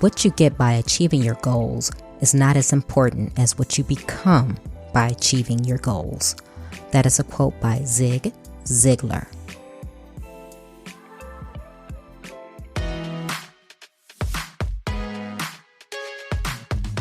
What you get by achieving your goals is not as important as what you become by achieving your goals. That is a quote by Zig Ziglar.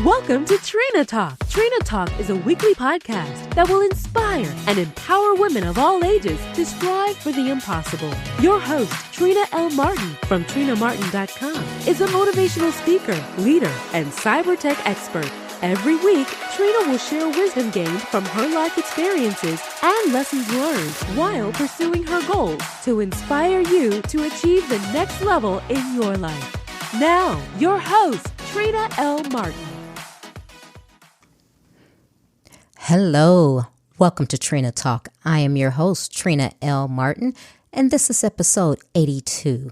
Welcome to Trina Talk. Trina Talk is a weekly podcast that will inspire and empower women of all ages to strive for the impossible. Your host, Trina L. Martin from TrinaMartin.com, is a motivational speaker, leader, and cyber tech expert. Every week, Trina will share wisdom gained from her life experiences and lessons learned while pursuing her goals to inspire you to achieve the next level in your life. Now, your host, Trina L. Martin. Hello, welcome to Trina Talk. I am your host, Trina L. Martin, and this is episode 82.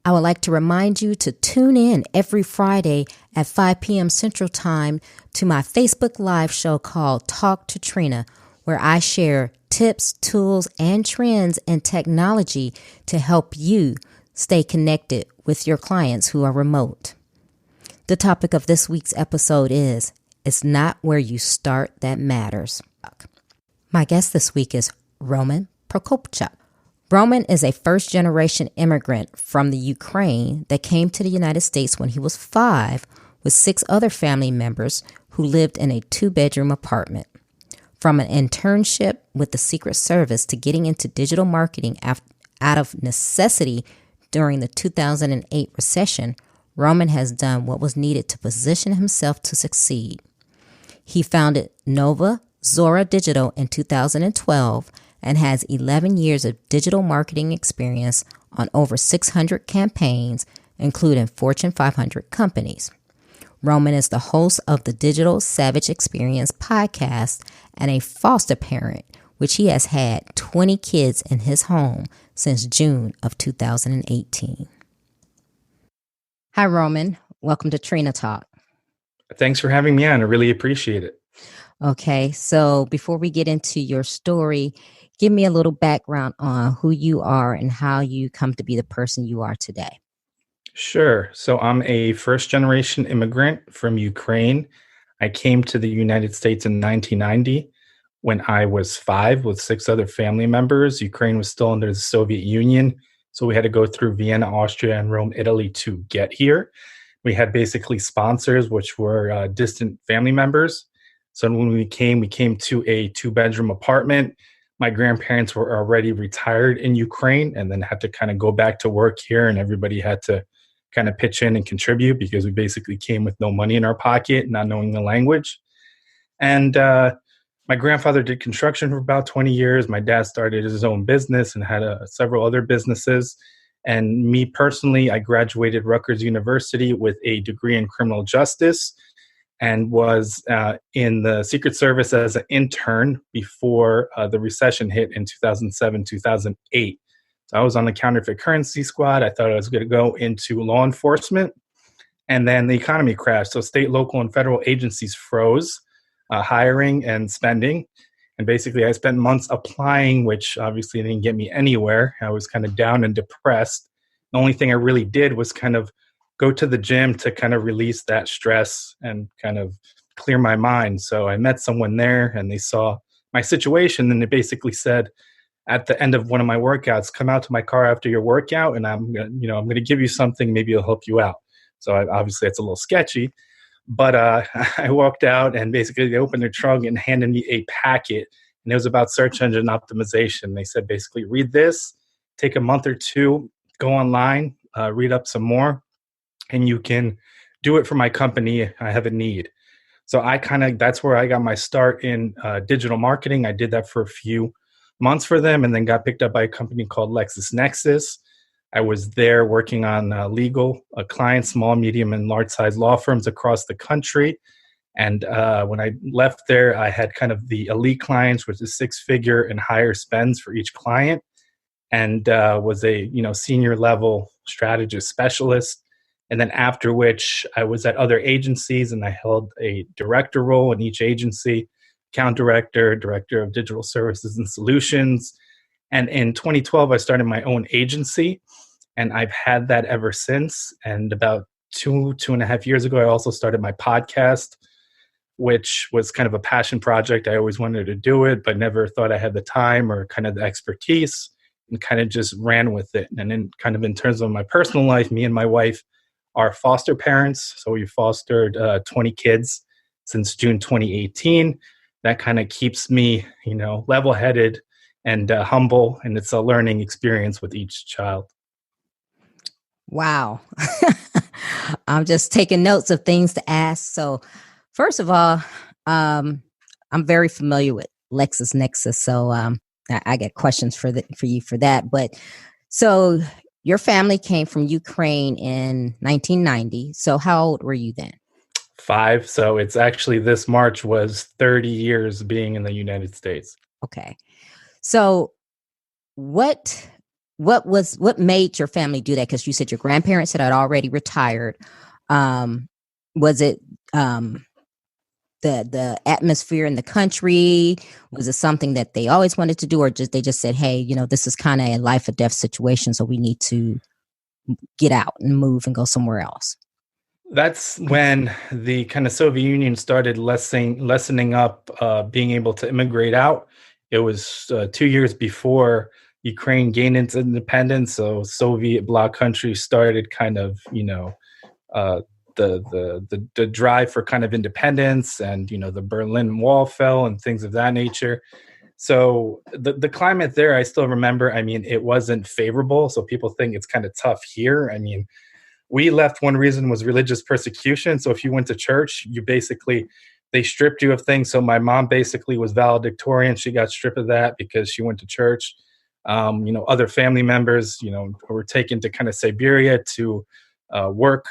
I would like to remind you to tune in every Friday at 5 p.m. Central Time to my Facebook Live show called Talk to Trina, where I share tips, tools, and trends in technology to help you stay connected with your clients who are remote. The topic of this week's episode is, it's not where you start that matters. My guest this week is Roman Prokopchuk. Roman is a first-generation immigrant from the Ukraine that came to the United States when he was 5 with 6 other family members who lived in a 2-bedroom apartment. From an internship with the Secret Service to getting into digital marketing out of necessity during the 2008 recession, Roman has done what was needed to position himself to succeed. He founded Nova Zora Digital in 2012 and has 11 years of digital marketing experience on over 600 campaigns, including Fortune 500 companies. Roman is the host of the Digital Savage Experience podcast and a foster parent, which he has had 20 kids in his home since June of 2018. Hi, Roman. Welcome to Trina Talk. Thanks for having me on. I really appreciate it. Okay, so before we get into your story, give me a little background on who you are and how you come to be the person you are today. Sure. So I'm a first-generation immigrant from Ukraine. I came to the United States in 1990 when I was 5 with 6 other family members. Ukraine was still under the Soviet Union, so we had to go through Vienna, Austria, and Rome, Italy to get here. We had basically sponsors, which were distant family members. So when we came to a 2-bedroom apartment. My grandparents were already retired in Ukraine and then had to kind of go back to work here, and everybody had to kind of pitch in and contribute because we basically came with no money in our pocket, not knowing the language. And my grandfather did construction for about 20 years. My dad started his own business and had several other businesses. And me personally, I graduated Rutgers University with a degree in criminal justice and was in the Secret Service as an intern before the recession hit in 2007, 2008. So I was on the counterfeit currency squad. I thought I was going to go into law enforcement. And then the economy crashed. So state, local, and federal agencies froze hiring and spending. And basically, I spent months applying, which obviously didn't get me anywhere. I was kind of down and depressed. The only thing I really did was kind of go to the gym to kind of release that stress and kind of clear my mind. So I met someone there and they saw my situation. And they basically said at the end of one of my workouts, come out to my car after your workout and I'm going to give you something. Maybe it'll help you out. So obviously it's a little sketchy. But I walked out and basically they opened their trunk and handed me a packet. And it was about search engine optimization. They said, basically, read this, take a month or 2, go online, read up some more, and you can do it for my company. I have a need. So that's where I got my start in digital marketing. I did that for a few months for them and then got picked up by a company called LexisNexis. I was there working on legal clients, small, medium, and large-size law firms across the country. And when I left there, I had kind of the elite clients, which is 6-figure and higher spends for each client, and was a senior level strategist specialist. And then after which, I was at other agencies, and I held a director role in each agency, account director, director of digital services and solutions. And in 2012, I started my own agency. And I've had that ever since. And about two and a half years ago, I also started my podcast, which was kind of a passion project. I always wanted to do it, but never thought I had the time or kind of the expertise, and kind of just ran with it. And then kind of in terms of my personal life, me and my wife are foster parents. So we fostered 20 kids since June 2018. That kind of keeps me, level-headed and humble, and it's a learning experience with each child. Wow. I'm just taking notes of things to ask. So first of all, I'm very familiar with LexisNexis. So I get questions for you for that. But so your family came from Ukraine in 1990. So how old were you then? 5. So it's actually this March was 30 years being in the United States. Okay. So what made your family do that? Because you said your grandparents had already retired. Was it the atmosphere in the country? Was it something that they always wanted to do, or they just said, hey, this is kind of a life or death situation, so we need to get out and move and go somewhere else? That's when the kind of Soviet Union started lessening up being able to immigrate out. It was 2 years before Ukraine gained its independence. So Soviet bloc countries started kind of, the drive for kind of independence, and, the Berlin Wall fell and things of that nature. So the climate there, I still remember, it wasn't favorable. So people think it's kind of tough here. We left, one reason was religious persecution. So if you went to church, they stripped you of things. So my mom basically was valedictorian. She got stripped of that because she went to church. Other family members, were taken to kind of Siberia to work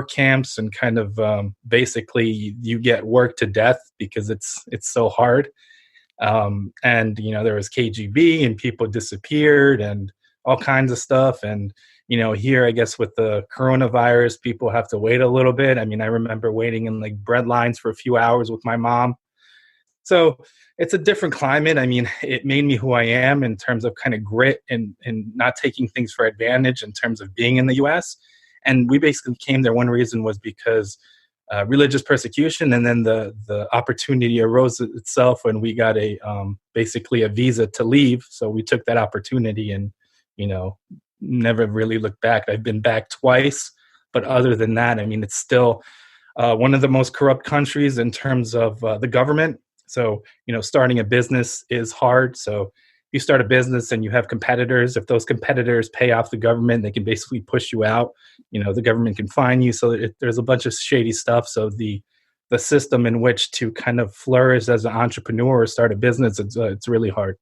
camps, and kind of basically you get worked to death because it's so hard. And, there was KGB and people disappeared and all kinds of stuff. And, here, I guess with the coronavirus, people have to wait a little bit. I remember waiting in like bread lines for a few hours with my mom. So it's a different climate. It made me who I am in terms of kind of grit and not taking things for advantage in terms of being in the U.S. And we basically came there. One reason was because religious persecution, and then the opportunity arose itself when we got basically a visa to leave. So we took that opportunity and, never really looked back. I've been back twice, but other than that, it's still one of the most corrupt countries in terms of the government. So, starting a business is hard. So you start a business and you have competitors. If those competitors pay off the government, they can basically push you out. The government can fine you. So there's a bunch of shady stuff. So the system in which to kind of flourish as an entrepreneur or start a business, it's really hard.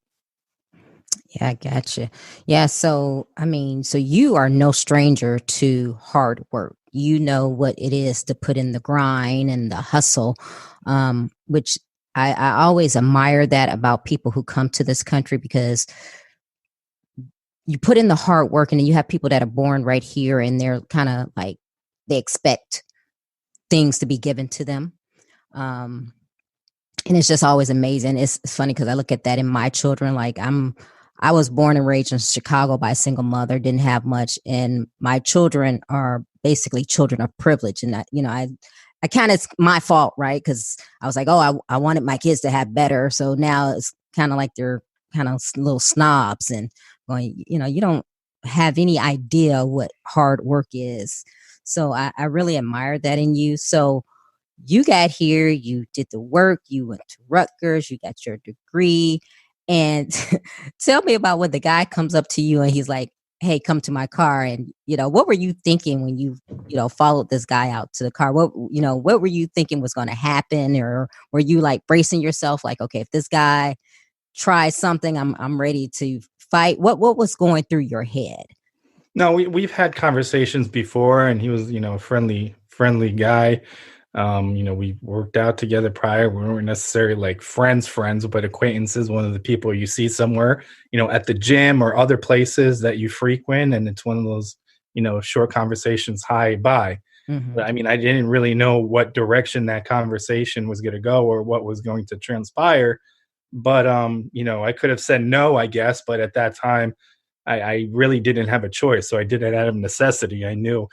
Yeah, I gotcha. Yeah, so so you are no stranger to hard work. You know what it is to put in the grind and the hustle, which I always admire that about people who come to this country, because you put in the hard work, and then you have people that are born right here, and they're kind of like, they expect things to be given to them. And it's just always amazing. It's funny because I look at that in my children. Like I was born and raised in Chicago by a single mother, didn't have much. And my children are basically children of privilege. And I kind of, it's my fault, right? Because I was like, oh, I wanted my kids to have better. So now it's kind of like they're kind of little snobs and going, you don't have any idea what hard work is. So I really admire that in you. So you got here, you did the work, you went to Rutgers, you got your degree. And tell me about when the guy comes up to you and he's like, hey, come to my car. And, what were you thinking when you followed this guy out to the car? What were you thinking was going to happen? Or were you like bracing yourself like, okay, if this guy tries something, I'm ready to fight? What was going through your head? No, we've had conversations before, and he was, a friendly guy. We worked out together prior. We weren't necessarily like friends, but acquaintances, one of the people you see somewhere, at the gym or other places that you frequent. And it's one of those, short conversations, hi, bye. Mm-hmm. But I didn't really know what direction that conversation was going to go or what was going to transpire. But, I could have said no, I guess. But at that time, I really didn't have a choice. So I did it out of necessity. I knew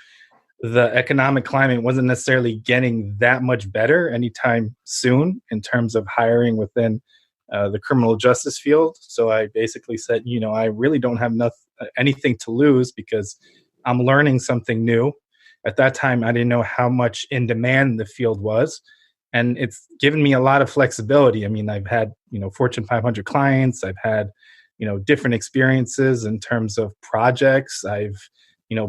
the economic climate wasn't necessarily getting that much better anytime soon in terms of hiring within the criminal justice field. So I basically said, I really don't have anything to lose because I'm learning something new. At that time, I didn't know how much in demand the field was. And it's given me a lot of flexibility. I mean, I've had, Fortune 500 clients. I've had, different experiences in terms of projects. I've,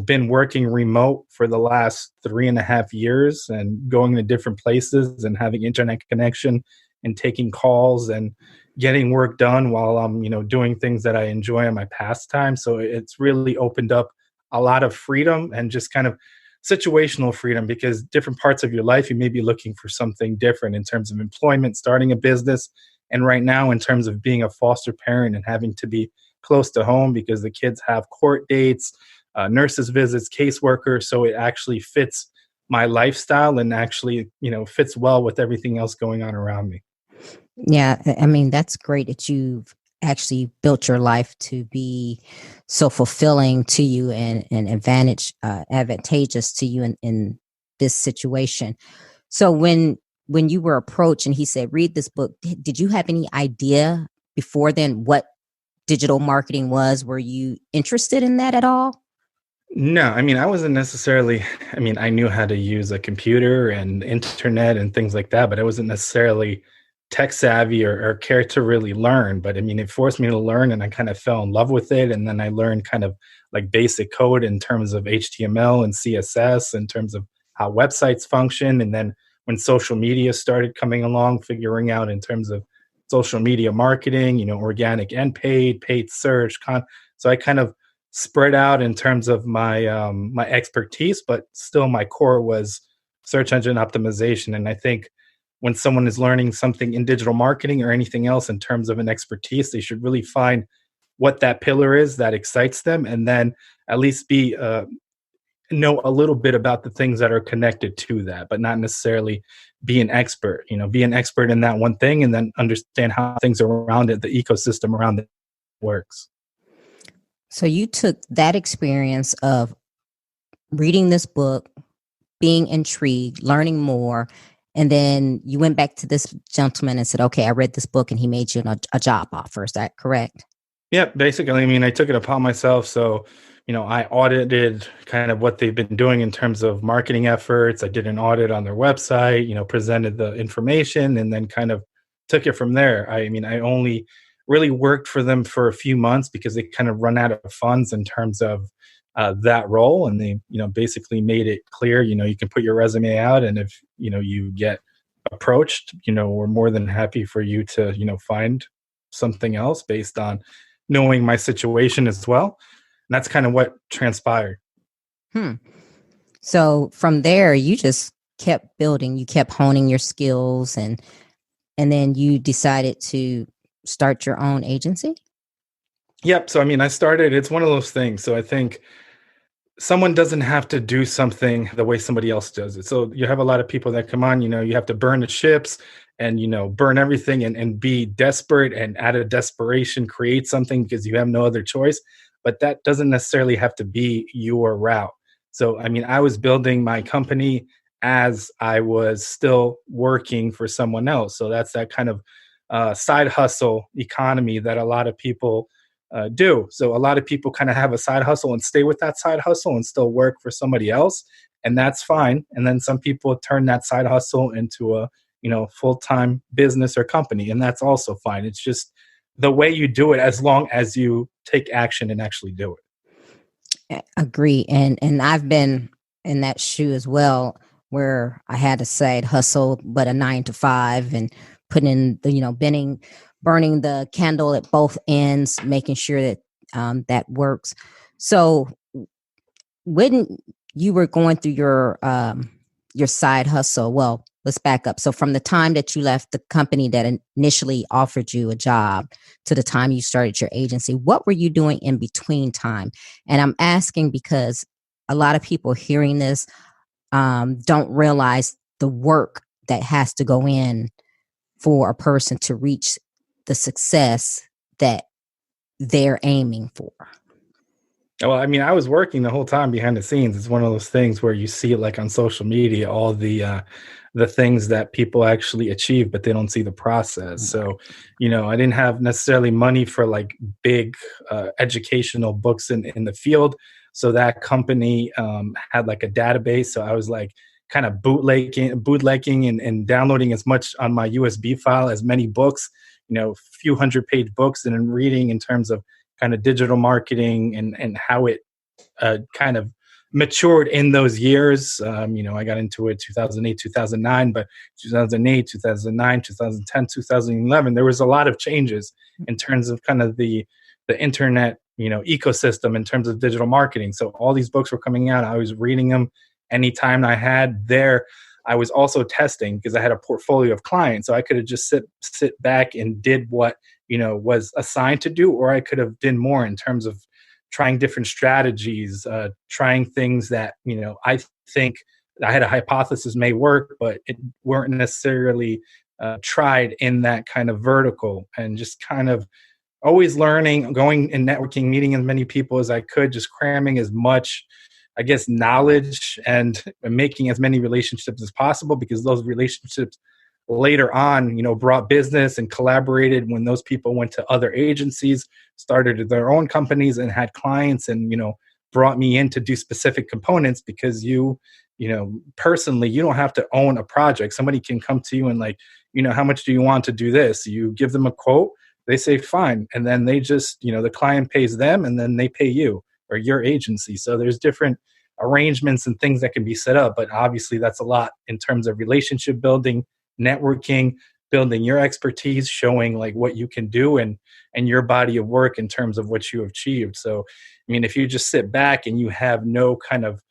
been working remote for the last 3.5 years and going to different places and having internet connection and taking calls and getting work done while I'm, doing things that I enjoy in my pastime. So it's really opened up a lot of freedom and just kind of situational freedom, because different parts of your life, you may be looking for something different in terms of employment, starting a business. And right now, in terms of being a foster parent and having to be close to home because the kids have court dates, nurses visits, caseworkers. So it actually fits my lifestyle and actually, fits well with everything else going on around me. Yeah, I mean, that's great that you've actually built your life to be so fulfilling to you and advantageous to you in this situation. So when you were approached and he said, read this book, did you have any idea before then what digital marketing was? Were you interested in that at all? No, I mean, I wasn't necessarily, I mean, I knew how to use a computer and internet and things like that, but I wasn't necessarily tech savvy or care to really learn. But I mean, it forced me to learn and I kind of fell in love with it. And then I learned kind of like basic code in terms of HTML and CSS, in terms of how websites function. And then when social media started coming along, figuring out in terms of social media marketing, organic and paid search. So I kind of spread out in terms of my expertise, but still my core was search engine optimization. And I think when someone is learning something in digital marketing or anything else in terms of an expertise, they should really find what that pillar is that excites them, and then at least be know a little bit about the things that are connected to that, but not necessarily be an expert. Be an expert in that one thing, and then understand how things around it, the ecosystem around it, works. So you took that experience of reading this book, being intrigued, learning more, and then you went back to this gentleman and said, okay, I read this book, and he made you a job offer. Is that correct? Yeah, basically, I mean, I took it upon myself. So, I audited kind of what they've been doing in terms of marketing efforts. I did an audit on their website, presented the information, and then kind of took it from there. I mean, I only really worked for them for a few months because they kind of run out of funds in terms of that role. And they, basically made it clear, you can put your resume out. And if, you get approached, we're more than happy for you to, find something else based on knowing my situation as well. And that's kind of what transpired. So from there, you just kept building, you kept honing your skills, and then you decided to start your own agency? Yep. So, I mean, it's one of those things. So I think someone doesn't have to do something the way somebody else does it. So you have a lot of people that come on, you have to burn the ships and, burn everything and be desperate, and out of desperation, create something because you have no other choice. But that doesn't necessarily have to be your route. So, I mean, I was building my company as I was still working for someone else. So that's that kind of side hustle economy that a lot of people do. So a lot of people kind of have a side hustle and stay with that side hustle and still work for somebody else, and that's fine. And then some people turn that side hustle into a full-time business or company, and that's also fine. It's just the way you do it, as long as you take action and actually do it. Agree. And I've been in that shoe as well, where I had a side hustle, but a 9 to 5, and putting in the, burning the candle at both ends, making sure that that works. So when you were going through your side hustle, well, let's back up. So from the time that you left the company that initially offered you a job to the time you started your agency, what were you doing in between time? And I'm asking because a lot of people hearing this don't realize the work that has to go in for a person to reach the success that they're aiming for. Well, I mean, I was working the whole time behind the scenes. It's one of those things where you see it like on social media, all the things that people actually achieve, but they don't see the process. So, I didn't have necessarily money for like big educational books in the field. So that company had like a database. So I was like kind of bootlegging and downloading as much on my USB file as many books, few 100-page books, and then reading in terms of kind of digital marketing and how it kind of matured in those years. I got into it 2008, 2009, but 2008, 2009, 2010, 2011, there was a lot of changes in terms of kind of the internet, ecosystem in terms of digital marketing. So all these books were coming out. I was reading them anytime I had there. I was also testing because I had a portfolio of clients. So I could have just sit back and did what, was assigned to do, or I could have done more in terms of trying different strategies, trying things that, I think I had a hypothesis may work, but it weren't necessarily tried in that kind of vertical, and just kind of always learning, going and networking, meeting as many people as I could, just cramming as much, I guess, knowledge and making as many relationships as possible, because those relationships later on, brought business and collaborated when those people went to other agencies, started their own companies and had clients, and, brought me in to do specific components, because personally, you don't have to own a project. Somebody can come to you and like, how much do you want to do this? You give them a quote, they say fine, and then they just, the client pays them, and then they pay you or your agency. So there's different arrangements and things that can be set up, but obviously that's a lot in terms of relationship building, networking, building your expertise, showing like what you can do, and your body of work in terms of what you have achieved. So I mean, if you just sit back and you have no kind of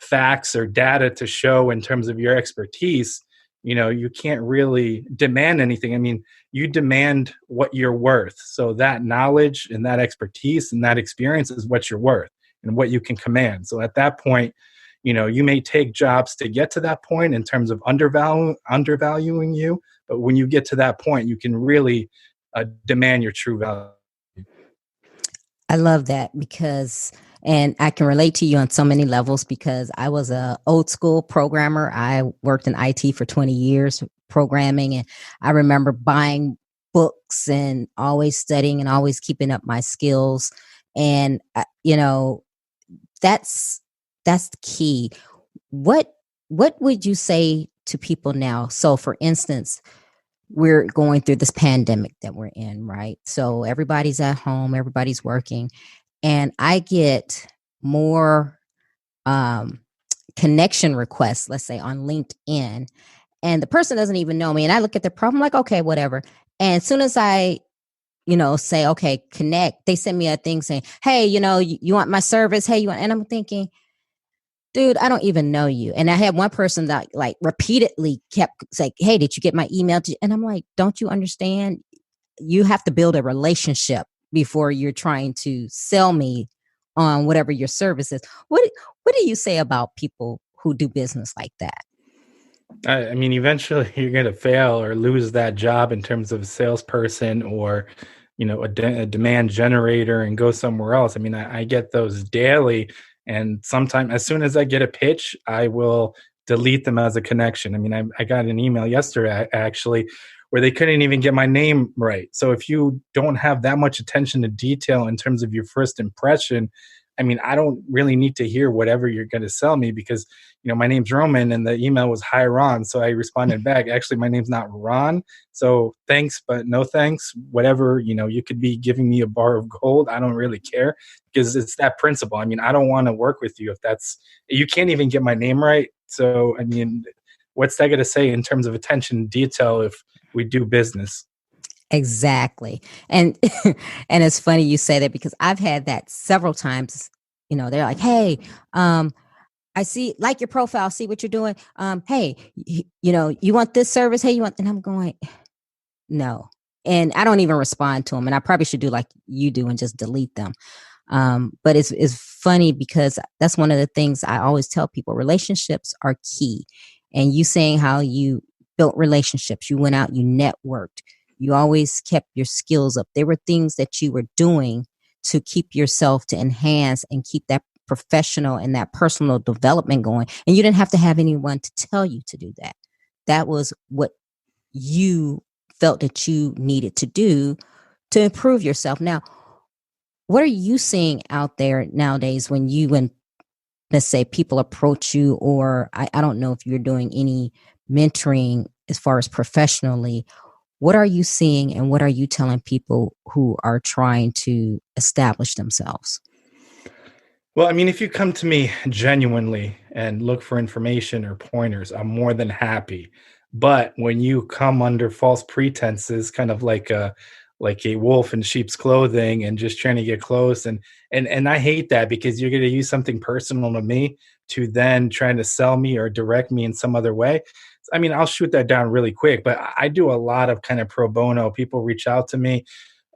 facts or data to show in terms of your expertise, you can't really demand anything. I mean, you demand what you're worth. So that knowledge and that expertise and that experience is what you're worth and what you can command. So at that point, you may take jobs to get to that point in terms of undervaluing you, but when you get to that point, you can really demand your true value. I love that because, and I can relate to you on so many levels, because I was a old school programmer. I worked in IT for 20 years programming, and I remember buying books and always studying and always keeping up my skills. And, that's, that's the key. What would you say to people now? So for instance, we're going through this pandemic that we're in, right? So everybody's at home, everybody's working, and I get more connection requests, let's say on LinkedIn, and the person doesn't even know me, and I look at the problem like, okay, whatever. And as soon as I, say, okay, connect, they send me a thing saying, hey, you want my service? Hey, and I'm thinking, dude, I don't even know you. And I had one person that like repeatedly kept saying, hey, did you get my email? And I'm like, don't you understand? You have to build a relationship before you're trying to sell me on whatever your service is. What do you say about people who do business like that? I mean, eventually you're going to fail or lose that job in terms of a salesperson, or, a demand generator, and go somewhere else. I mean, I get those daily. And sometimes, as soon as I get a pitch, I will delete them as a connection. I mean, I got an email yesterday, actually, where they couldn't even get my name right. So if you don't have that much attention to detail in terms of your first impression, I mean, I don't really need to hear whatever you're going to sell me, because, my name's Roman and the email was hi Ron. So I responded back, actually, my name's not Ron. So thanks, but no thanks. Whatever, you could be giving me a bar of gold. I don't really care, because it's that principle. I mean, I don't want to work with you if you can't even get my name right. So, I mean, what's that going to say in terms of attention and detail if we do business? Exactly. And and it's funny you say that, because I've had that several times. They're like, hey, I see, like your profile, see what you're doing. Hey, you want this service? Hey, and I'm going, no. And I don't even respond to them. And I probably should do like you do and just delete them. But it's funny, because that's one of the things I always tell people: relationships are key. And you saying how you built relationships, you went out, you networked, you always kept your skills up. There were things that you were doing to keep yourself, to enhance and keep that professional and that personal development going. And you didn't have to have anyone to tell you to do that. That was what you felt that you needed to do to improve yourself. Now, what are you seeing out there nowadays when let's say people approach you, or I don't know if you're doing any mentoring as far as professionally, what are you seeing and what are you telling people who are trying to establish themselves? Well, I mean, if you come to me genuinely and look for information or pointers, I'm more than happy. But when you come under false pretenses, kind of like a wolf in sheep's clothing and just trying to get close, and I hate that because you're going to use something personal to me to then trying to sell me or direct me in some other way. I mean, I'll shoot that down really quick, but I do a lot of kind of pro bono. People reach out to me,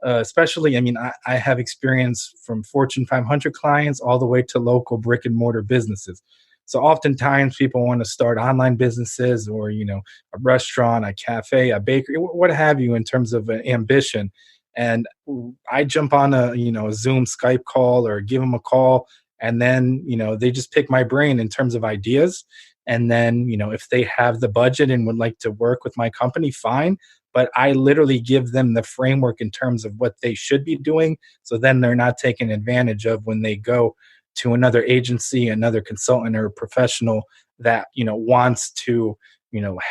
especially, I mean, I have experience from Fortune 500 clients all the way to local brick and mortar businesses. So oftentimes people want to start online businesses or, a restaurant, a cafe, a bakery, what have you, in terms of an ambition. And I jump on a Zoom Skype call or give them a call. And then, they just pick my brain in terms of ideas. And then, if they have the budget and would like to work with my company, fine. But I literally give them the framework in terms of what they should be doing. So then they're not taken advantage of when they go to another agency, another consultant or professional that, wants to,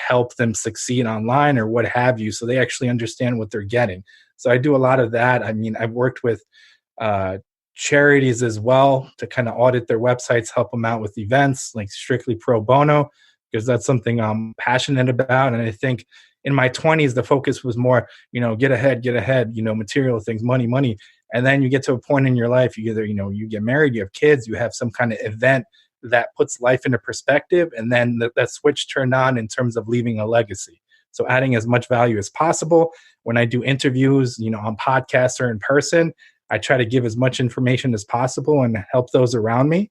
help them succeed online or what have you. So they actually understand what they're getting. So I do a lot of that. I mean, I've worked with charities as well to kind of audit their websites, help them out with events, like strictly pro bono, because that's something I'm passionate about. And I think in my 20s, the focus was more, get ahead, material things, money. And then you get to a point in your life, you either, you get married, you have kids, you have some kind of event that puts life into perspective. And then that switch turned on in terms of leaving a legacy. So adding as much value as possible. When I do interviews, on podcasts or in person, I try to give as much information as possible and help those around me.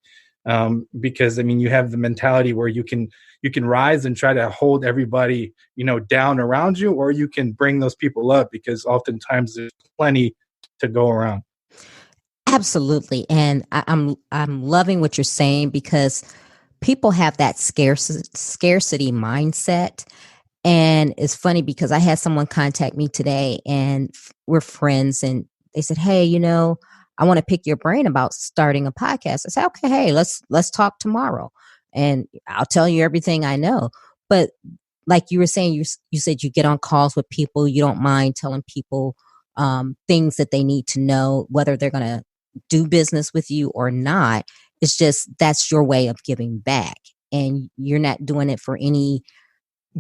Because I mean, you have the mentality where you can rise and try to hold everybody, down around you, or you can bring those people up because oftentimes there's plenty to go around. Absolutely. And I'm loving what you're saying because people have that scarcity mindset. And it's funny because I had someone contact me today and we're friends and they said, hey, I want to pick your brain about starting a podcast. I said, okay, hey, let's talk tomorrow. And I'll tell you everything I know. But like you were saying, you said you get on calls with people. You don't mind telling people things that they need to know, whether they're going to do business with you or not. It's just that's your way of giving back. And you're not doing it for any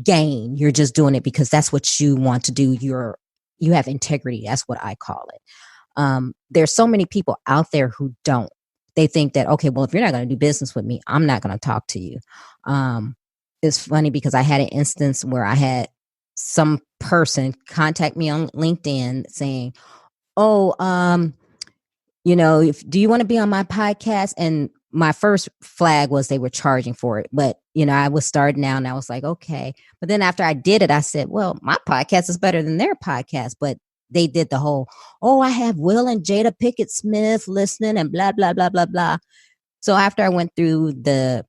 gain. You're just doing it because that's what you want to do. You have integrity. That's what I call it. There's so many people out there who don't. They think that, okay, well, if you're not going to do business with me, I'm not going to talk to you. It's funny because I had an instance where I had some person contact me on LinkedIn saying, oh, do you want to be on my podcast? And my first flag was they were charging for it. But, I was starting out and I was like, okay. But then after I did it, I said, well, my podcast is better than their podcast. But they did the whole, oh, I have Will and Jada Pickett Smith listening and blah, blah, blah, blah, blah. So after I went through the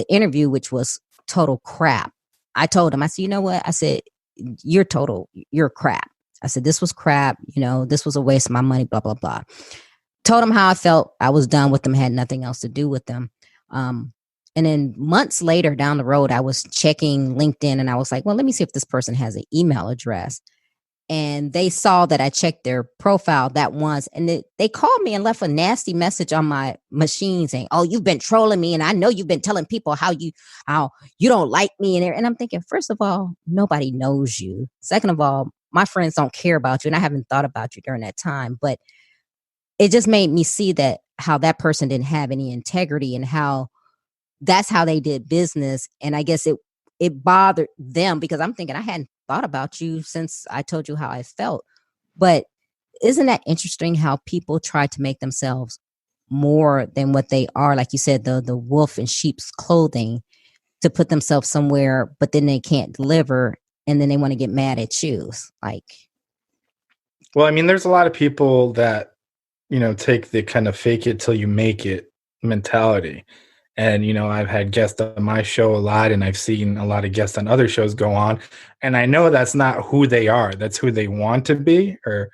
interview, which was total crap, I told him, I said, you know what? I said, you're crap. I said, this was crap. This was a waste of my money, blah, blah, blah. Told them how I felt. I was done with them, had nothing else to do with them. And then months later down the road, I was checking LinkedIn and I was like, well, let me see if this person has an email address. And they saw that I checked their profile that once. And they called me and left a nasty message on my machine saying, oh, you've been trolling me. And I know you've been telling people how you don't like me. And I'm thinking, first of all, nobody knows you. Second of all, my friends don't care about you. And I haven't thought about you during that time. But it just made me see that how that person didn't have any integrity and how that's how they did business. And I guess it bothered them because I'm thinking I hadn't thought about you since I told you how I felt. But isn't that interesting how people try to make themselves more than what they are? Like you said, the wolf in sheep's clothing to put themselves somewhere, but then they can't deliver. And then they want to get mad at you. Well, I mean, there's a lot of people that, take the kind of fake it till you make it mentality. And, I've had guests on my show a lot, and I've seen a lot of guests on other shows go on. And I know that's not who they are. That's who they want to be, or,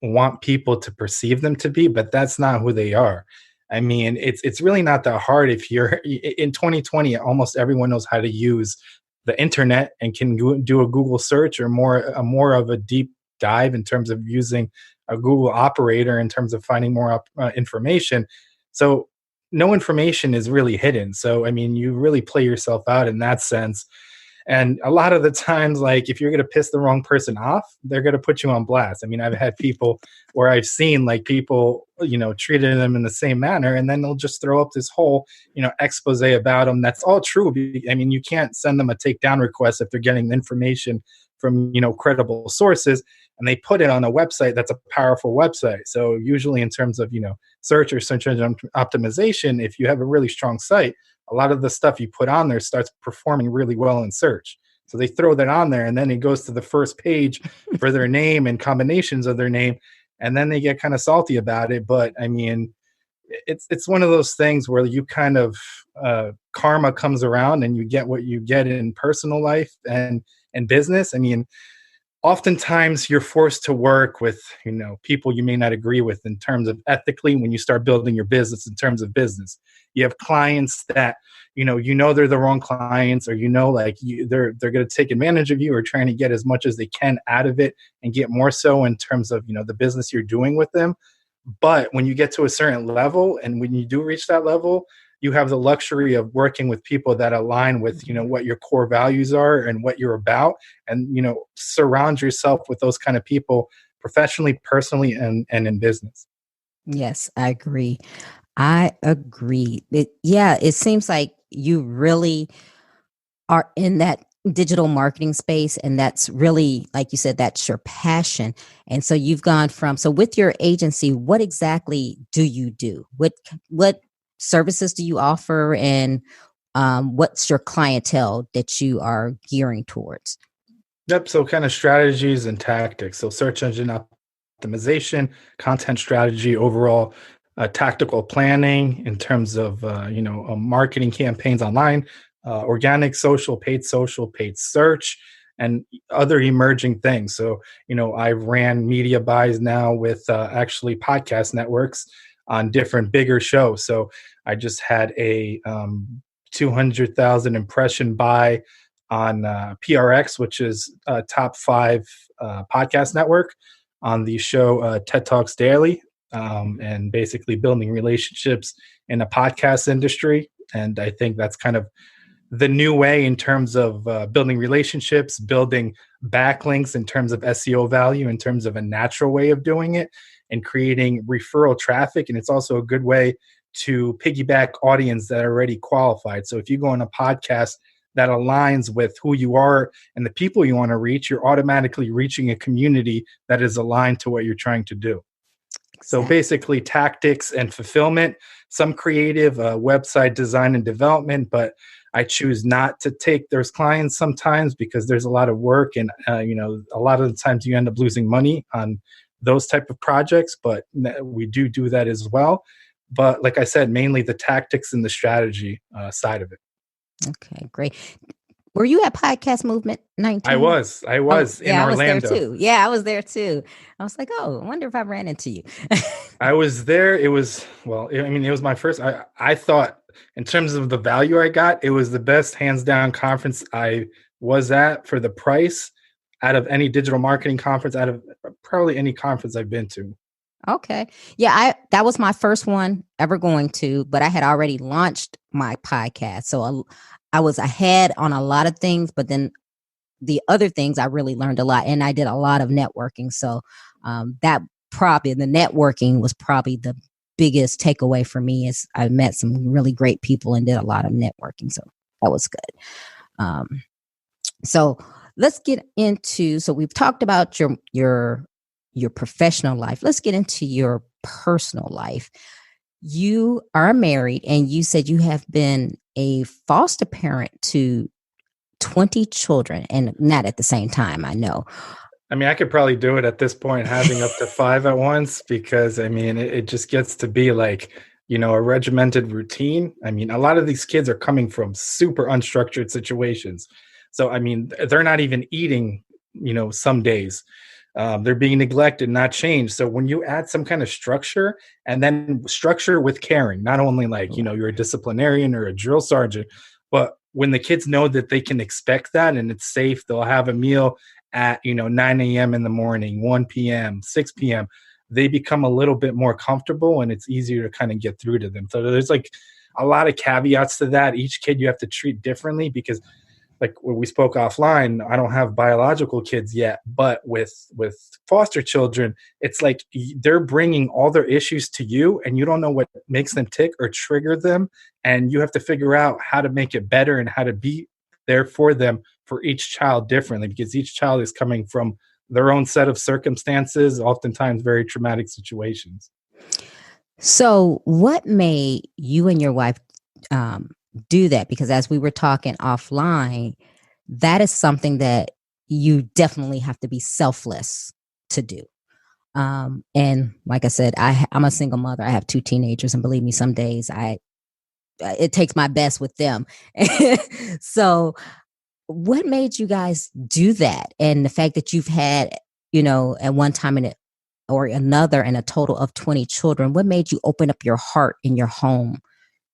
want people to perceive them to be, but that's not who they are. I mean, it's really not that hard. If you're in 2020, almost everyone knows how to use the internet and can do a Google search, or more of a deep dive in terms of using a Google operator in terms of finding more information. So no information is really hidden. So, I mean, you really play yourself out in that sense. And a lot of the times, like, if you're going to piss the wrong person off, they're going to put you on blast. I mean, I've had people where I've seen like people, treating them in the same manner, and then they'll just throw up this whole, expose about them. That's all true. I mean, you can't send them a takedown request if they're getting information from, credible sources, and they put it on a website that's a powerful website. So usually in terms of, search or search engine optimization, if you have a really strong site, a lot of the stuff you put on there starts performing really well in search. So they throw that on there, and then it goes to the first page for their name and combinations of their name. And then they get kind of salty about it. But I mean, it's one of those things where you kind of karma comes around, and you get what you get in personal life and business. I mean, oftentimes you're forced to work with, people you may not agree with in terms of ethically when you start building your business. In terms of business, you have clients that, they're the wrong clients, or, they're going to take advantage of you, or trying to get as much as they can out of it and get more so in terms of, the business you're doing with them. But when you get to a certain level, and when you do reach that level, you have the luxury of working with people that align with, what your core values are and what you're about. And, surround yourself with those kind of people professionally, personally, and in business. Yes, I agree. It seems like you really are in that digital marketing space, and that's really, like you said, that's your passion. And so you've gone from, so with your agency, what exactly do you do? What services do you offer, and what's your clientele that you are gearing towards? Yep. So kind of strategies and tactics. So search engine optimization, content strategy, overall tactical planning in terms of, marketing campaigns online, organic, social, paid search, and other emerging things. So, I ran media buys now with actually podcast networks on different bigger shows. So I just had a 200,000 impression buy on PRX, which is a top 5 podcast network, on the show TED Talks Daily, and basically building relationships in the podcast industry. And I think that's kind of the new way in terms of building relationships, building backlinks in terms of SEO value, in terms of a natural way of doing it, and creating referral traffic. And it's also a good way to piggyback audience that are already qualified. So if you go on a podcast that aligns with who you are and the people you want to reach, you're automatically reaching a community that is aligned to what you're trying to do. So basically tactics and fulfillment, some creative website design and development, but I choose not to take those clients sometimes because there's a lot of work, and a lot of the times you end up losing money on those type of projects, but we do that as well. But like I said, mainly the tactics and the strategy side of it. Okay, great. Were you at Podcast Movement 19? I was in Orlando. I was there too. Yeah, I was there too. I was like, oh, I wonder if I ran into you. I was there. It was my first. I thought, in terms of the value I got, it was the best hands down conference I was at for the price out of any digital marketing conference, out of probably any conference I've been to. Okay. Yeah, that was my first one ever going to, but I had already launched my podcast. So I was ahead on a lot of things, but then the other things I really learned a lot, and I did a lot of networking. So the networking was probably the biggest takeaway for me, is I met some really great people and did a lot of networking. So that was good. So let's get into, so we've talked about your professional life. Let's get into your personal life. You are married, and you said you have been a foster parent to 20 children, and not at the same time, I know. I mean, I could probably do it at this point, having up to 5 at once, because I mean, it just gets to be like, a regimented routine. I mean, a lot of these kids are coming from super unstructured situations. So, I mean, they're not even eating, some days. They're being neglected, not changed. So when you add some kind of structure, and then structure with caring, not only like, you're a disciplinarian or a drill sergeant, but when the kids know that they can expect that and it's safe, they'll have a meal at 9 a.m. in the morning, 1 p.m., 6 p.m. They become a little bit more comfortable, and it's easier to kind of get through to them. So there's like a lot of caveats to that. Each kid you have to treat differently, because like when we spoke offline, I don't have biological kids yet, but with foster children, it's like they're bringing all their issues to you, and you don't know what makes them tick or trigger them, and you have to figure out how to make it better and how to be there for them, for each child differently, because each child is coming from their own set of circumstances, oftentimes very traumatic situations. So, what made you and your wife um, do that? Because as we were talking offline, that is something that you definitely have to be selfless to do. And like I said, I'm a single mother. I have two teenagers, and believe me, some days it takes my best with them. So, what made you guys do that? And the fact that you've had, at one time or another, and a total of 20 children, what made you open up your heart in your home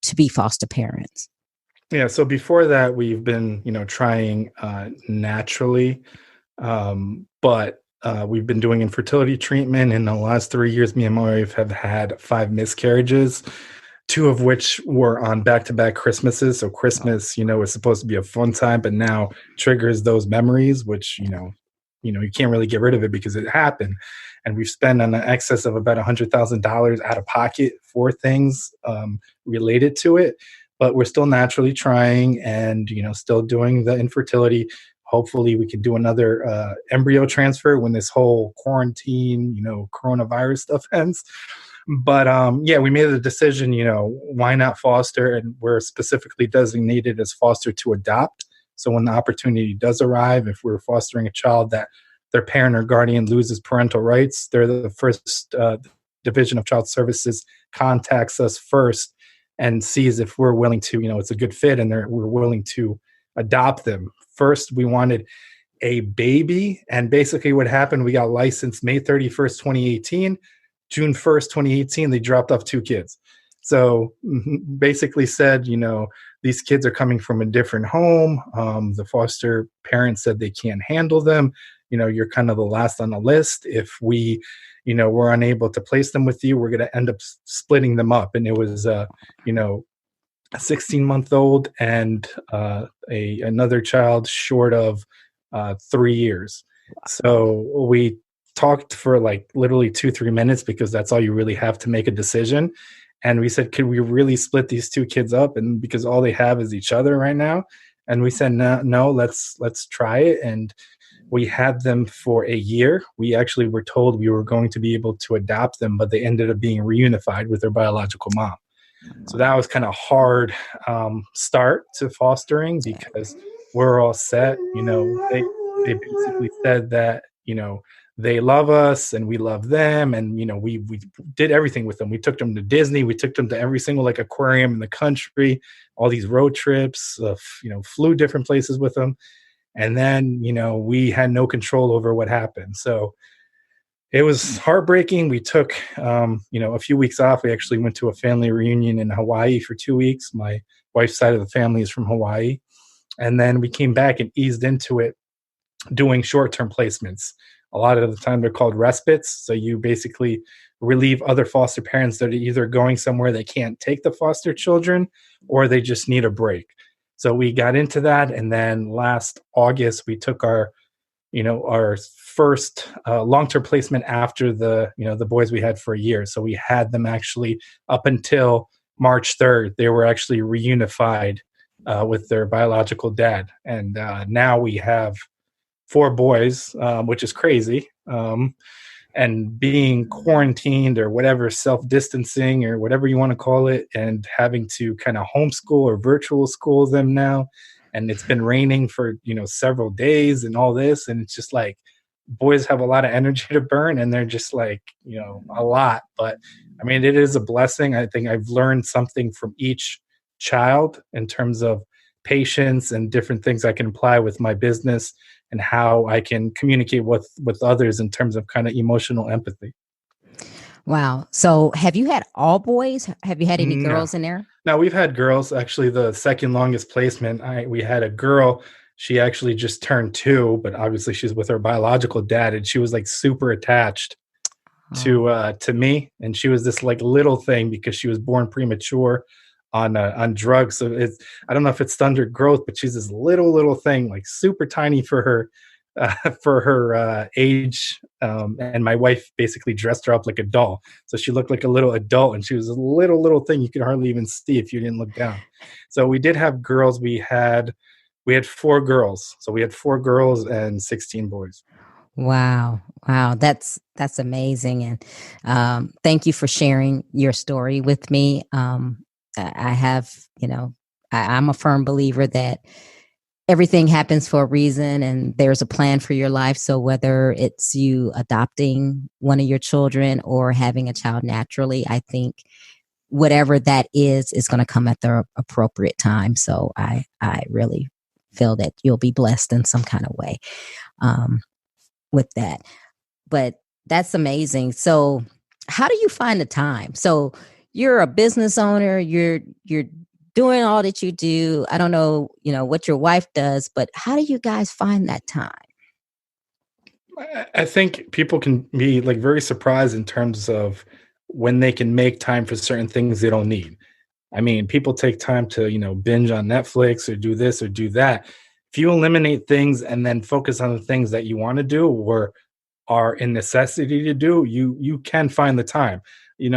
to be foster parents? Yeah. So before that, we've been, trying naturally, but we've been doing infertility treatment. In the last 3 years, me and my wife have had 5 miscarriages, 2 of which were on back-to-back Christmases. So Christmas, is supposed to be a fun time, but now triggers those memories, which, you can't really get rid of it because it happened. And we've spent an excess of about $100,000 out of pocket for things related to it. But we're still naturally trying, and, still doing the infertility. Hopefully we can do another embryo transfer when this whole quarantine, coronavirus stuff ends. But yeah, we made the decision, why not foster? And we're specifically designated as foster to adopt. So when the opportunity does arrive, if we're fostering a child that their parent or guardian loses parental rights, they're the first Division of Child Services contacts us first and sees if we're willing to, it's a good fit, and we're willing to adopt them. First, we wanted a baby, and basically what happened, we got licensed May 31st, 2018. June 1st, 2018, they dropped off 2 kids. So basically said, these kids are coming from a different home. The foster parents said they can't handle them. You're kind of the last on the list. If we, we're unable to place them with you, we're going to end up splitting them up. And it was, a 16-month-old and another child short of 3 years. So we talked for like literally 2-3 minutes, because that's all you really have to make a decision. And we said, could we really split these 2 kids up? And because all they have is each other right now. And we said, no, let's try it. And we had them for a year. We actually were told we were going to be able to adopt them, but they ended up being reunified with their biological mom. So that was kind of hard start to fostering, because we're all set. They basically said that, they love us and we love them. And, we did everything with them. We took them to Disney. We took them to every single aquarium in the country, all these road trips, flew different places with them. And then, we had no control over what happened. So it was heartbreaking. We took, a few weeks off. We actually went to a family reunion in Hawaii for 2 weeks. My wife's side of the family is from Hawaii. And then we came back and eased into it, doing short-term placements. A lot of the time they're called respites. So you basically relieve other foster parents that are either going somewhere they can't take the foster children, or they just need a break. So we got into that. And then last August, we took our first long-term placement after the boys we had for a year. So we had them actually up until March 3rd. They were actually reunified with their biological dad. And now we have 4 boys, which is crazy. And being quarantined or whatever, self-distancing or whatever you want to call it, and having to kind of homeschool or virtual school them now. And it's been raining for, several days and all this. And it's just like, boys have a lot of energy to burn, and they're just like, a lot. But I mean, it is a blessing. I think I've learned something from each child in terms of patience and different things I can apply with my business and how I can communicate with others in terms of kind of emotional empathy. Wow. So have you had all boys? Have you had any No. girls in there? No, we've had girls. Actually, the second longest placement, we had a girl. She actually just turned 2, but obviously she's with her biological dad, and she was like super attached Oh, to me, and she was this like little thing because she was born premature on drugs. So it's, I don't know if it's stunted growth, but she's this little thing, like super tiny for her age. And my wife basically dressed her up like a doll, so she looked like a little adult, and she was a little thing you could hardly even see if you didn't look down. So we did have girls. We had 4 girls. So we had 4 girls and 16 boys. wow. Wow. That's amazing. And thank you for sharing your story with me. I have, I'm a firm believer that everything happens for a reason and there's a plan for your life. So whether it's you adopting one of your children or having a child naturally, I think whatever that is going to come at the appropriate time. So I really feel that you'll be blessed in some kind of way with that. But that's amazing. So how do you find the time? So you're a business owner, you're doing all that you do. I don't know, what your wife does, but how do you guys find that time? I think people can be like very surprised in terms of when they can make time for certain things they don't need. I mean, people take time to, binge on Netflix or do this or do that. If you eliminate things and then focus on the things that you want to do or are a necessity to do, you can find the time.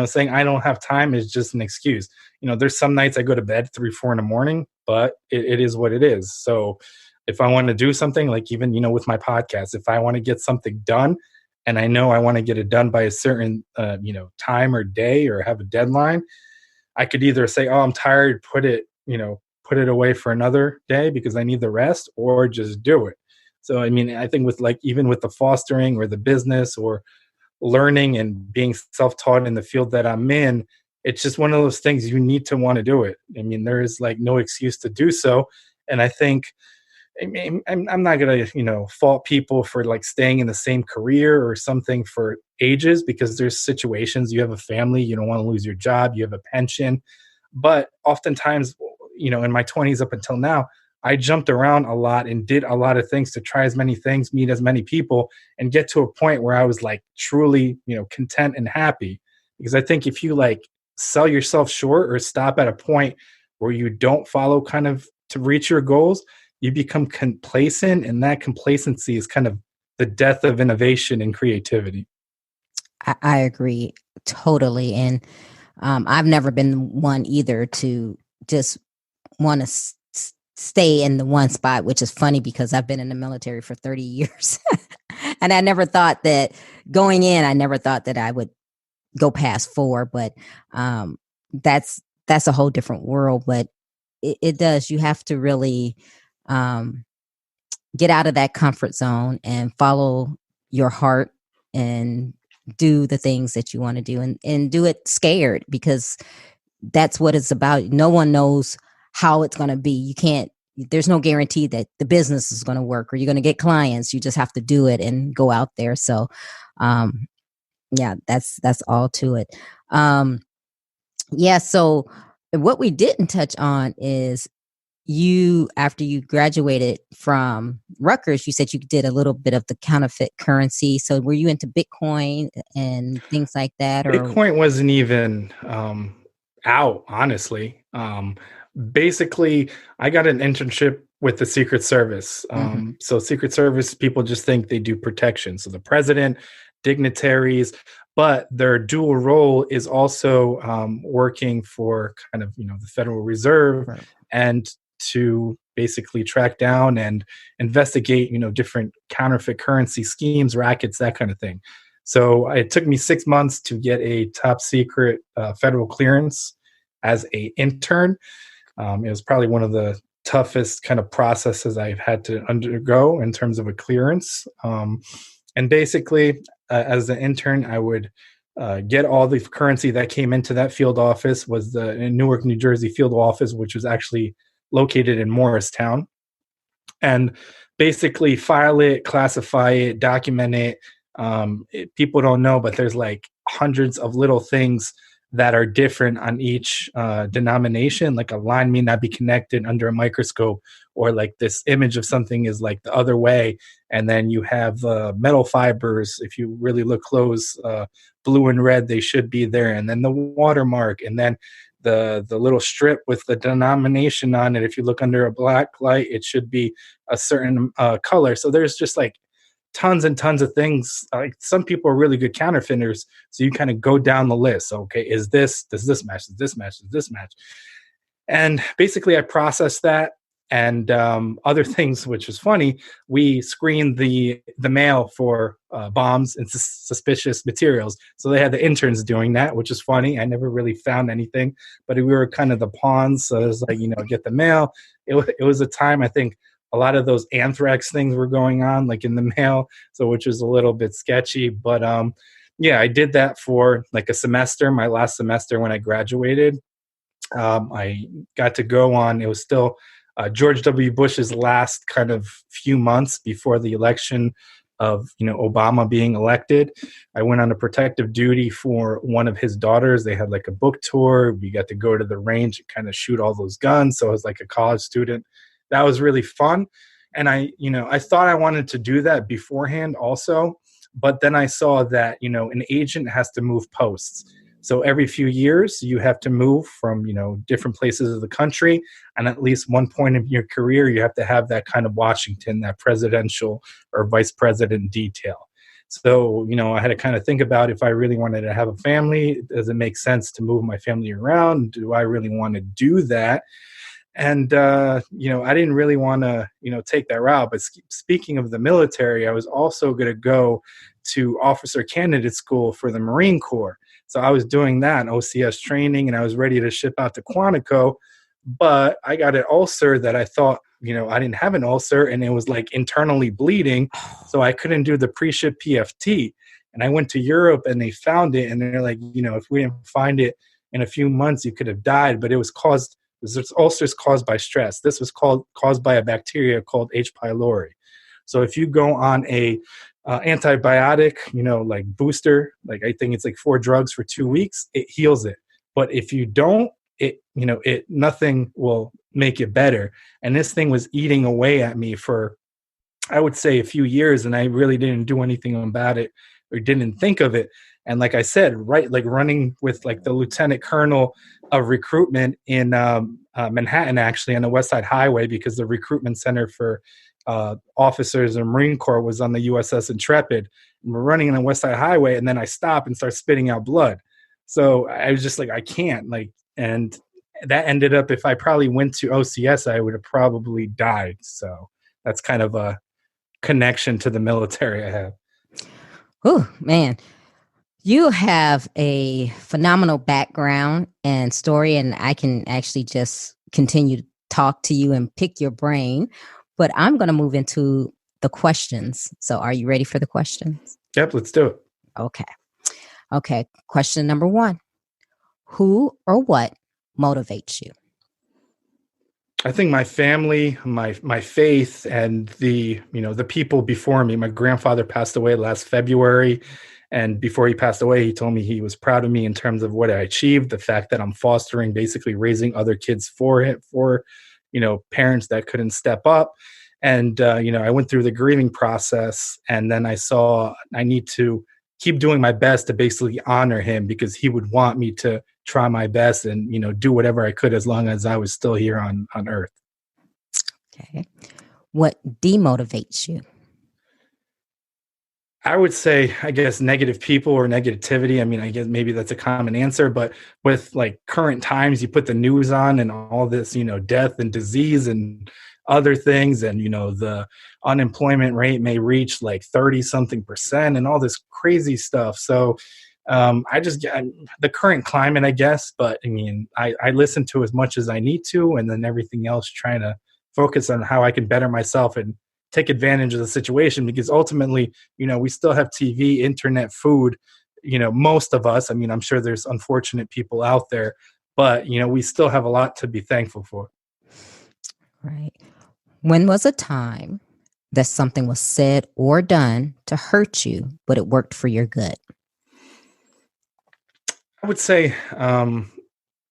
Saying I don't have time is just an excuse. There's some nights I go to bed 3, 4 in the morning, but it is what it is. So if I want to do something, like even, with my podcast, if I want to get something done and I know I want to get it done by a certain, time or day or have a deadline, I could either say, "Oh, I'm tired," put it away for another day because I need the rest, or just do it. So, I mean, I think with like even with the fostering or the business or learning and being self-taught in the field that I'm in, it's just one of those things you need to want to do it. I mean, there is like no excuse to do so. And I think, I mean, I'm not gonna, fault people for like staying in the same career or something for ages, because there's situations you have a family, you don't want to lose your job, you have a pension. But oftentimes, in my 20s up until now, I jumped around a lot and did a lot of things to try as many things, meet as many people, and get to a point where I was like truly, content and happy. Because I think if you like sell yourself short or stop at a point where you don't follow kind of to reach your goals, you become complacent, and that complacency is kind of the death of innovation and creativity. I agree totally. And I've never been one either to just want to stay in the one spot, which is funny because I've been in the military for 30 years. And I never thought that I never thought that I would go past 4, but that's a whole different world. But it does, you have to really get out of that comfort zone and follow your heart and do the things that you want to do, and do it scared, because that's what it's about. No one knows how it's going to be. There's no guarantee that the business is going to work or you're going to get clients. You just have to do it and go out there. So, yeah, that's all to it. Yeah. So what we didn't touch on is after you graduated from Rutgers, you said you did a little bit of the counterfeit currency. So were you into Bitcoin and things like that? Or Bitcoin wasn't even out, honestly. Basically, I got an internship with the Secret Service. So Secret Service people just think they do protection. So the president, dignitaries, but their dual role is also working for kind of, the Federal Reserve, Right. and to basically track down and investigate, different counterfeit currency schemes, rackets, that kind of thing. So it took me 6 months to get a top secret federal clearance as a intern. It was probably one of the toughest kind of processes I've had to undergo in terms of a clearance. And basically, as an intern, I would get all the currency that came into that field office. Was the in Newark, New Jersey field office, which was actually located in Morristown, and basically file it, classify it, document it. People don't know, but there's like hundreds of little things that are different on each denomination. Like a line may not be connected under a microscope, or like this image of something is like the other way. And then you have metal fibers. If you really look close, blue and red, they should be there. And then the watermark, and then the little strip with the denomination on it. If you look under a black light, it should be a certain color. So there's just like tons and tons of things. Like some people are really good counterfeiters, so you kind of go down the list. Okay, does this match? Does this match? Does this match? And basically, I processed that and other things, which is funny. We screened the mail for bombs and suspicious materials. So they had the interns doing that, which is funny. I never really found anything, but we were kind of the pawns. So it was like, get the mail. It was a time, I think, a lot of those anthrax things were going on, like in the mail, so which was a little bit sketchy. But yeah, I did that for like a semester, my last semester when I graduated. I got to go on, it was still George W. Bush's last kind of few months before the election of Obama being elected. I went on a protective duty for one of his daughters. They had like a book tour. We got to go to the range and kind of shoot all those guns. So I was like a college student. That was really fun. And I thought I wanted to do that beforehand also, but then I saw that, an agent has to move posts. So every few years you have to move from, different places of the country. And at least one point in your career, you have to have that kind of Washington, that presidential or vice president detail. So, I had to kind of think about if I really wanted to have a family, does it make sense to move my family around? Do I really want to do that? And, I didn't really want to, take that route. But speaking of the military, I was also going to go to officer candidate school for the Marine Corps. So I was doing that OCS training, and I was ready to ship out to Quantico. But I got an ulcer that I thought, I didn't have an ulcer, and it was like internally bleeding. So I couldn't do the pre-ship PFT. And I went to Europe and they found it. And they're like, if we didn't find it in a few months, you could have died. But it was caused. This ulcer is caused by stress. This was caused by a bacteria called H. pylori. So if you go on a antibiotic, like booster, like I think it's like 4 drugs for 2 weeks, it heals it. But if you don't, nothing will make it better. And this thing was eating away at me for, I would say, a few years, and I really didn't do anything about it or didn't think of it. And like I said, right, like running with like the lieutenant colonel of recruitment in Manhattan, actually on the West Side Highway, because the recruitment center for officers in Marine Corps was on the USS Intrepid. And we're running on the West Side Highway, and then I stop and start spitting out blood. So I was just like, I can't, and that ended up, if I probably went to OCS, I would have probably died. So that's kind of a connection to the military I have. Oh, man. You have a phenomenal background and story, and I can actually just continue to talk to you and pick your brain. But I'm going to move into the questions. So are you ready for the questions? Yep, let's do it. Okay. Question number 1. Who or what motivates you? I think my family, my faith, and the people before me. My grandfather passed away last February. And before he passed away, he told me he was proud of me in terms of what I achieved, the fact that I'm fostering, basically raising other kids for parents that couldn't step up. And, I went through the grieving process, and then I saw I need to keep doing my best to basically honor him, because he would want me to try my best and, do whatever I could as long as I was still here on earth. Okay. What demotivates you? I would say, I guess, negative people or negativity. I mean, I guess maybe that's a common answer, but with like current times, you put the news on and all this, death and disease and other things. And, the unemployment rate may reach like 30-something% and all this crazy stuff. So I just get the current climate, I guess. But I mean, I listen to as much as I need to, and then everything else trying to focus on how I can better myself and take advantage of the situation, because ultimately, we still have TV, internet, food, most of us. I mean, I'm sure there's unfortunate people out there, but, we still have a lot to be thankful for. Right. When was a time that something was said or done to hurt you, but it worked for your good? I would say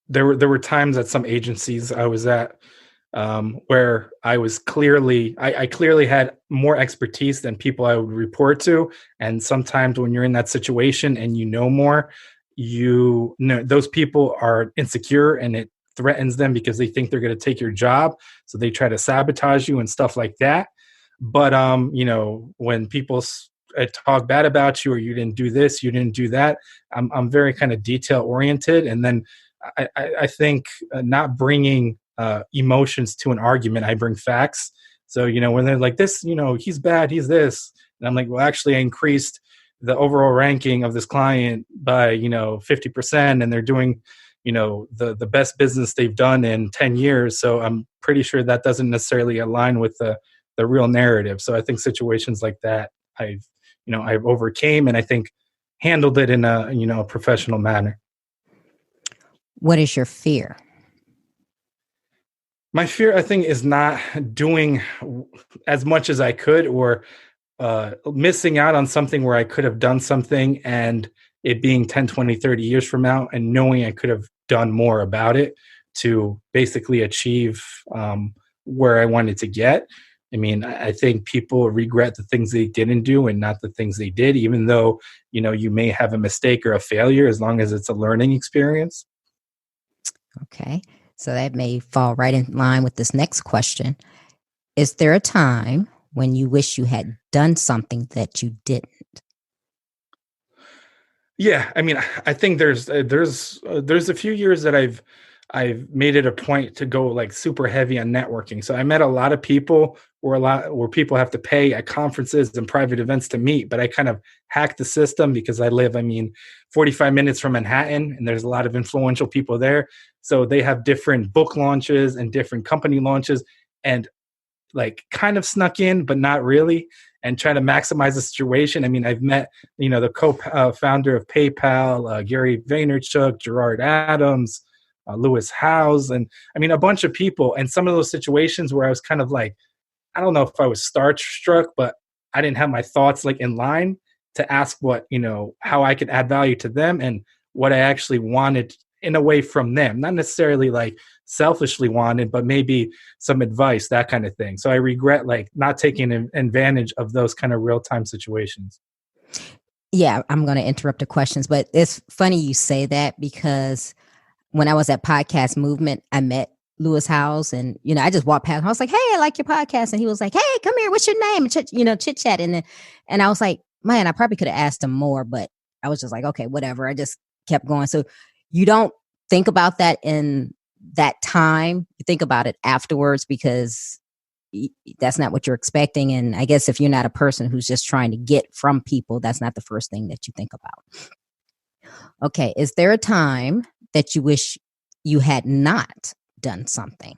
there were times at some agencies I was at, where I clearly had more expertise than people I would report to. And sometimes when you're in that situation and more, those people are insecure, and it threatens them because they think they're going to take your job. So they try to sabotage you and stuff like that. But when people talk bad about you, or you didn't do this, you didn't do that, I'm very kind of detail oriented. And then I think not bringing emotions to an argument, I bring facts. So when they're like this, he's bad, he's this, and I'm like, well, actually, I increased the overall ranking of this client by 50%, and they're doing the best business they've done in 10 years. So I'm pretty sure that doesn't necessarily align with the real narrative. So I think situations like that I've overcame, and I think handled it in a professional manner. What is your fear? My fear, I think, is not doing as much as I could, or missing out on something where I could have done something, and it being 10, 20, 30 years from now, and knowing I could have done more about it to basically achieve where I wanted to get. I mean, I think people regret the things they didn't do and not the things they did, even though, you may have a mistake or a failure, as long as it's a learning experience. Okay. So that may fall right in line with this next question. Is there a time when you wish you had done something that you didn't? Yeah, I mean, I think there's a few years that I've made it a point to go like super heavy on networking. So I met a lot of people where people have to pay at conferences and private events to meet, but I kind of hacked the system because I live, 45 minutes from Manhattan, and there's a lot of influential people there. So they have different book launches and different company launches, and like kind of snuck in, but not really, and try to maximize the situation. I mean, I've met, the co-founder of PayPal, Gary Vaynerchuk, Gerard Adams, Lewis Howes, and a bunch of people. And some of those situations where I was kind of like, I don't know if I was starstruck, but I didn't have my thoughts like in line to ask how I could add value to them and what I actually wanted in a way from them. Not necessarily like selfishly wanted, but maybe some advice, that kind of thing. So I regret like not taking advantage of those kind of real-time situations. Yeah, I'm going to interrupt the questions, but it's funny you say that, because when I was at Podcast Movement, I met Lewis Howes, and I just walked past him. I was like, "Hey, I like your podcast," and he was like, "Hey, come here. What's your name?" And chit chat, and I was like, "Man, I probably could have asked him more, but I was just like, okay, whatever." I just kept going. So you don't think about that in that time. You think about it afterwards, because that's not what you're expecting. And I guess if you're not a person who's just trying to get from people, that's not the first thing that you think about. Okay, is there a time that you wish you had not done something?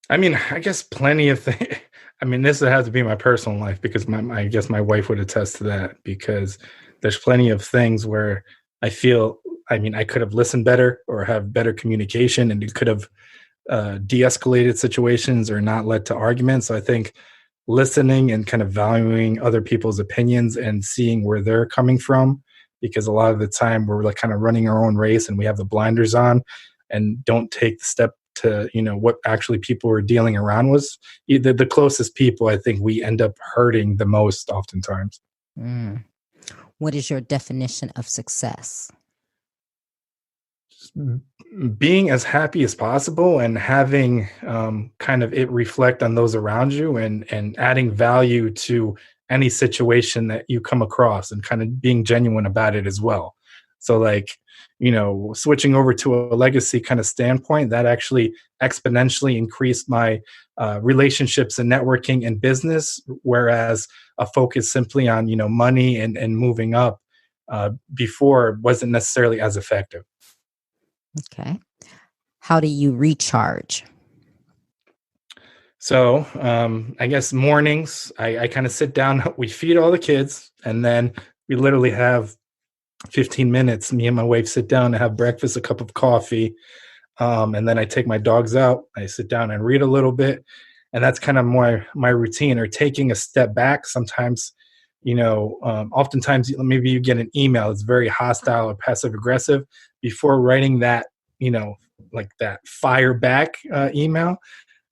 I guess plenty of things. This would have to be my personal life, because I guess my wife would attest to that, because there's plenty of things where I feel, I could have listened better or have better communication, and it could have de-escalated situations or not led to arguments. So I think listening and kind of valuing other people's opinions and seeing where they're coming from, because a lot of the time we're like kind of running our own race and we have the blinders on and don't take the step to, what actually people are dealing around with. Either the closest people, I think we end up hurting the most oftentimes. What is your definition of success? Being as happy as possible and having kind of it reflect on those around you, and adding value to any situation that you come across, and kind of being genuine about it as well. So like, switching over to a legacy kind of standpoint, that actually exponentially increased my relationships and networking and business, whereas a focus simply on, money and moving up before wasn't necessarily as effective. Okay. How do you recharge? So I guess mornings, I kind of sit down, we feed all the kids, and then we literally have 15 minutes. Me and my wife sit down and have breakfast, a cup of coffee. And then I take my dogs out. I sit down and read a little bit. And that's kind of my routine, or taking a step back. Sometimes, oftentimes maybe you get an email that's very hostile or passive aggressive. Before writing that, like that fire back email,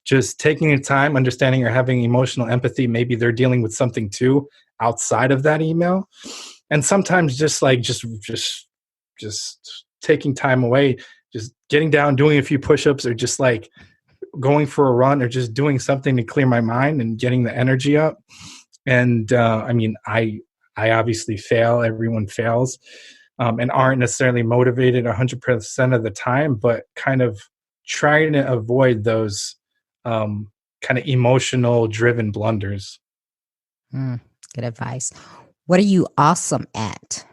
just taking your time, understanding or having emotional empathy. Maybe they're dealing with something too outside of that email. And sometimes just taking time away, just getting down, doing a few push-ups, or just like going for a run, or just doing something to clear my mind and getting the energy up. And I obviously fail. Everyone fails, and aren't necessarily motivated 100% of the time, but kind of trying to avoid those kind of emotional driven blunders. Good advice. What are you awesome at?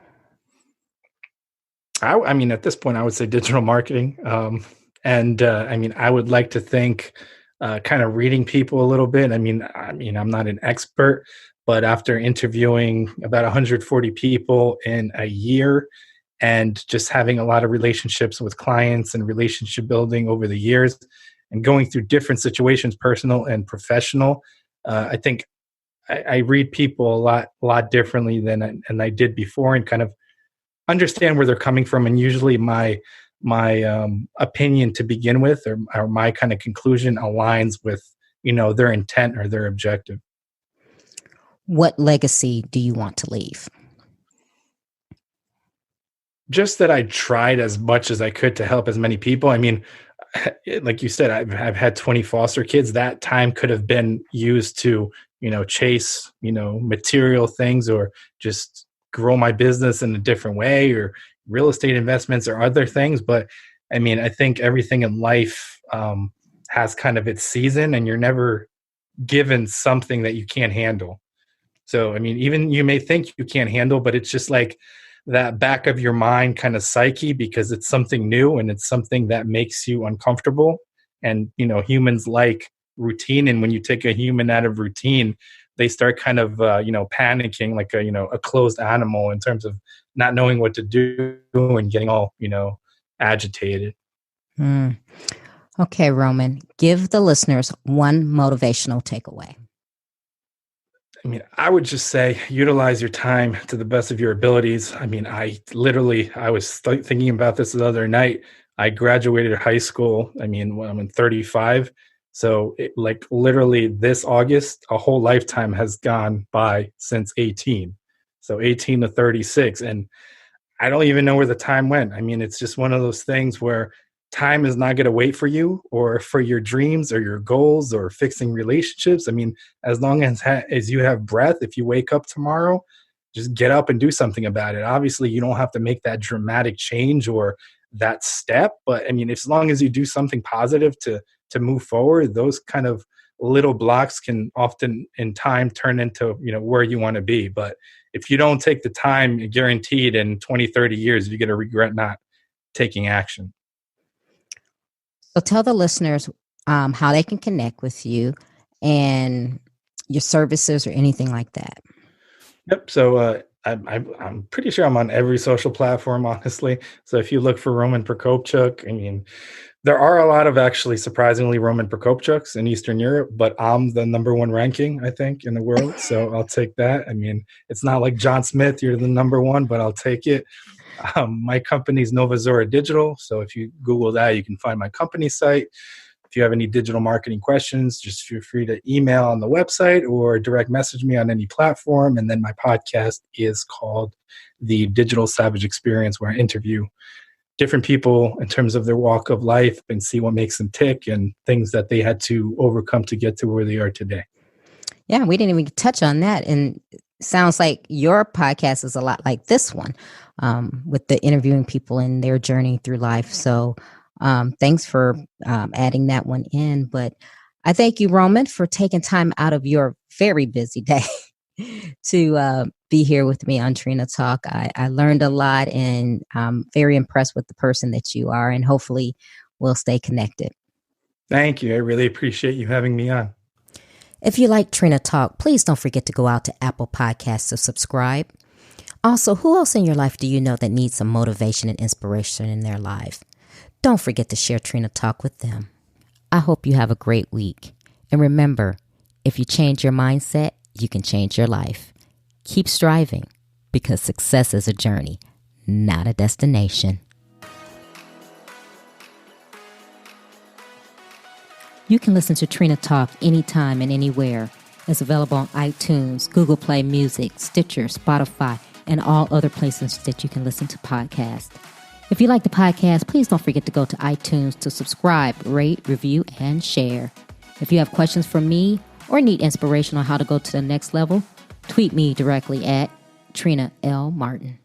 At this point, I would say digital marketing. I would like to think kind of reading people a little bit. I'm not an expert, but after interviewing about 140 people in a year and just having a lot of relationships with clients and relationship building over the years and going through different situations, personal and professional, I think I read people a lot differently than I did before, and kind of understand where they're coming from. And usually my opinion to begin with, or my kind of conclusion, aligns with their intent or their objective. What legacy do you want to leave? Just that I tried as much as I could to help as many people. Like you said, I've had 20 foster kids. That time could have been used to chase material things, or just grow my business in a different way, or real estate investments, or other things. But I think everything in life has kind of its season, and you're never given something that you can't handle. So, even you may think you can't handle, but it's just like that back of your mind kind of psyche, because it's something new and it's something that makes you uncomfortable. And, humans like routine. And when you take a human out of routine, they start kind of, panicking like a closed animal, in terms of not knowing what to do and getting all, agitated. Okay, Roman, give the listeners one motivational takeaway. I would just say utilize your time to the best of your abilities. I was thinking about this the other night. I graduated high school. When I'm 35. So literally this August, a whole lifetime has gone by since 18. So 18 to 36. And I don't even know where the time went. It's just one of those things where time is not going to wait for you, or for your dreams or your goals or fixing relationships. As long as you have breath, if you wake up tomorrow, just get up and do something about it. Obviously, you don't have to make that dramatic change or that step, but as long as you do something positive to move forward, those kind of little blocks can often in time turn into where you want to be. But if you don't take the time, you're guaranteed in 20, 30 years, you're going to regret not taking action. So tell the listeners how they can connect with you and your services or anything like that. Yep. So I'm pretty sure I'm on every social platform, honestly. So if you look for Roman Prokopchuk, there are a lot of actually surprisingly Roman Prokopchuks in Eastern Europe, but I'm the number one ranking, I think, in the world. So I'll take that. It's not like John Smith, you're the number one, but I'll take it. My company's Nova Zora Digital. So if you Google that, you can find my company site. If you have any digital marketing questions, just feel free to email on the website or direct message me on any platform. And then my podcast is called The Digital Savage Experience, where I interview different people in terms of their walk of life and see what makes them tick and things that they had to overcome to get to where they are today. Yeah, we didn't even touch on that. And sounds like your podcast is a lot like this one, with the interviewing people in their journey through life. So thanks for adding that one in. But I thank you, Roman, for taking time out of your very busy day to be here with me on Trina Talk. I learned a lot, and I'm very impressed with the person that you are, and hopefully we'll stay connected. Thank you. I really appreciate you having me on. If you like Trina Talk, please don't forget to go out to Apple Podcasts to subscribe. Also, who else in your life do you know that needs some motivation and inspiration in their life? Don't forget to share Trina Talk with them. I hope you have a great week. And remember, if you change your mindset, you can change your life. Keep striving, because success is a journey, not a destination. You can listen to Trina Talk anytime and anywhere. It's available on iTunes, Google Play Music, Stitcher, Spotify, and all other places that you can listen to podcasts. If you like the podcast, please don't forget to go to iTunes to subscribe, rate, review, and share. If you have questions for me or need inspiration on how to go to the next level, tweet me directly at Trina L. Martin.